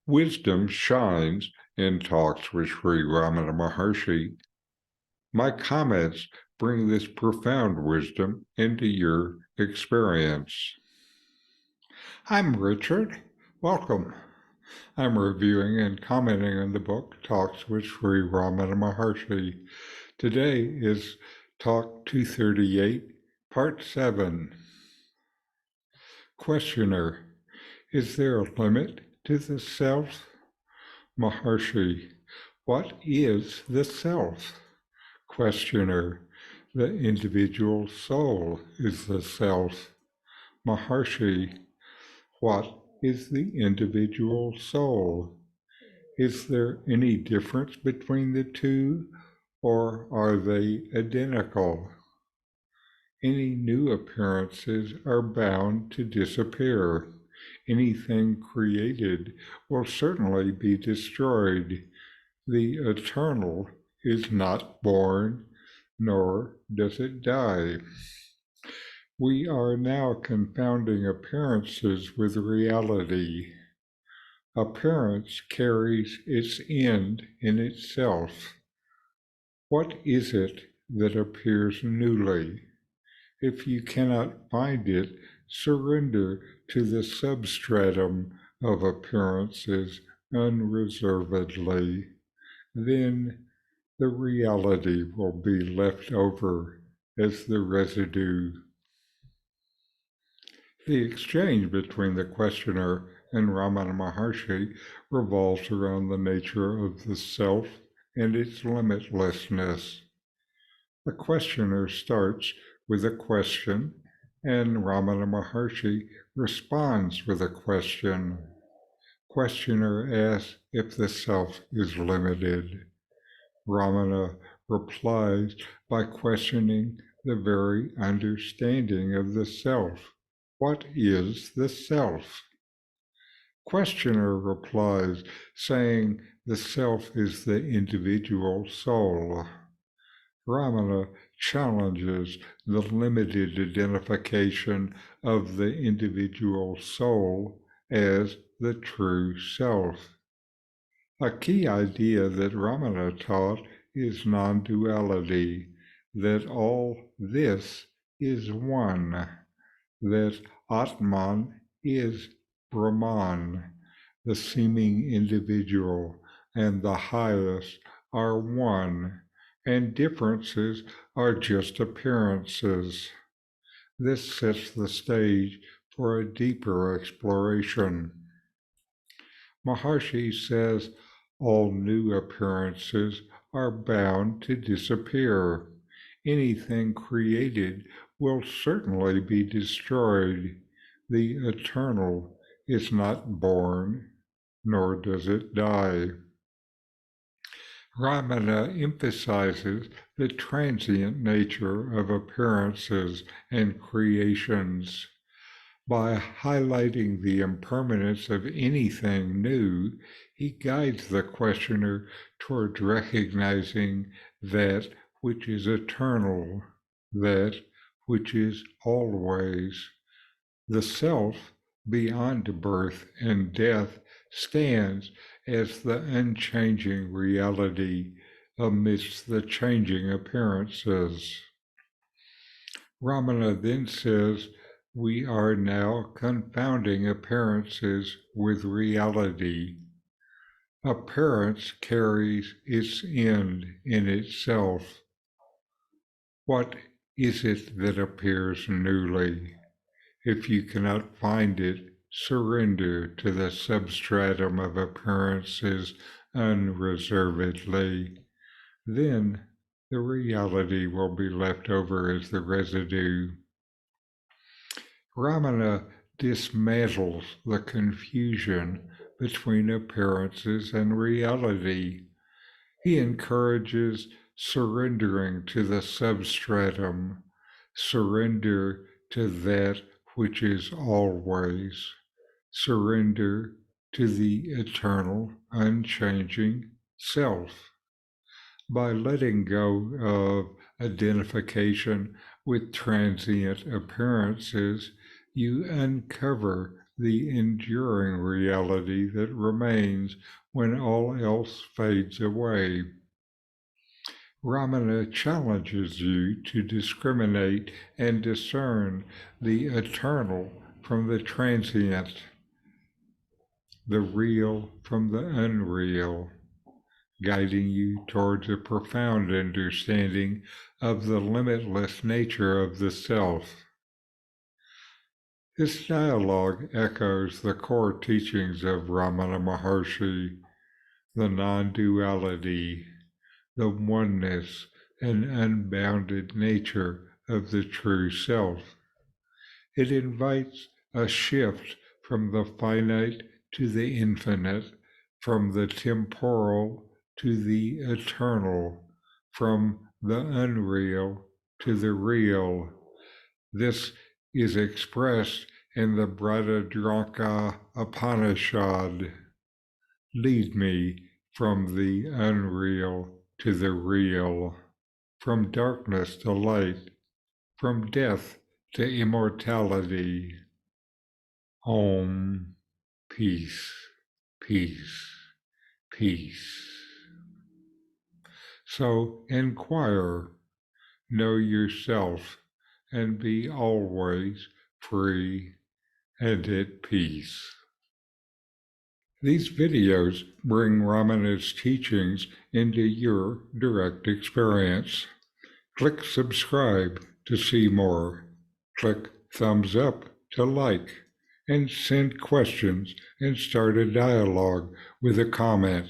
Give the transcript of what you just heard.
Wisdom shines in talks with Sri Ramana Maharshi. My comments bring this profound wisdom into your experience. I'm Richard. Welcome. I'm reviewing and commenting on the book Talks with Sri Ramana Maharshi. Today is Talk 238, Part 7. Questioner: is there a limit to the self? Maharshi: what is the self? Questioner: the individual soul is the self. Maharshi: what is the individual soul? Is there any difference between the two, or are they identical? Any new appearances are bound to disappear. Anything created will certainly be destroyed. The eternal is not born, nor does it die. We are now confounding appearances with reality. Appearance carries its end in itself. What is it that appears newly? If you cannot find it, surrender to the substratum of appearances unreservedly. Then the reality will be left over as the residue. The exchange between the questioner and Ramana Maharshi revolves around the nature of the self and its limitlessness. The questioner starts with a question, and Ramana Maharshi responds with a question. Questioner asks if the self is limited. Ramana replies by questioning the very understanding of the self. What is the self? Questioner replies, saying the self is the individual soul. Ramana challenges the limited identification of the individual soul as the true self. A key idea that Ramana taught is non-duality, that all this is one, that Atman is Brahman, the seeming individual, and the highest are one, and differences are just appearances. This sets the stage for a deeper exploration. Maharshi says all new appearances are bound to disappear. Anything created will certainly be destroyed. The eternal is not born, nor does it die. Ramana emphasizes the transient nature of appearances and creations. By highlighting the impermanence of anything new, he guides the questioner towards recognizing that which is eternal, that which is always. The self, beyond birth and death, stands as the unchanging reality amidst the changing appearances. Ramana then says, we are now confounding appearances with reality. Appearance carries its end in itself. What is it that appears newly? If you cannot find it, surrender to the substratum of appearances unreservedly. Then the reality will be left over as the residue. Ramana dismantles the confusion between appearances and reality. He encourages surrendering to the substratum, surrender to that which is always, surrender to the eternal, unchanging self. By letting go of identification with transient appearances, you uncover the enduring reality that remains when all else fades away. Ramana challenges you to discriminate and discern the eternal from the transient, the real from the unreal, guiding you towards a profound understanding of the limitless nature of the self. This dialogue echoes the core teachings of Ramana Maharshi, the non-duality, the oneness and unbounded nature of the true self. It invites a shift from the finite to the infinite, from the temporal to the eternal, from the unreal to the real. This is expressed in the Bradadranka Upanishad. Lead me from the unreal to the real, from darkness to light, from death to immortality. Om, peace, peace, peace. So inquire, know yourself, and be always free and at peace. These videos bring Ramana's teachings into your direct experience. Click subscribe to see more. Click thumbs up to like, and send questions and start a dialogue with a comment.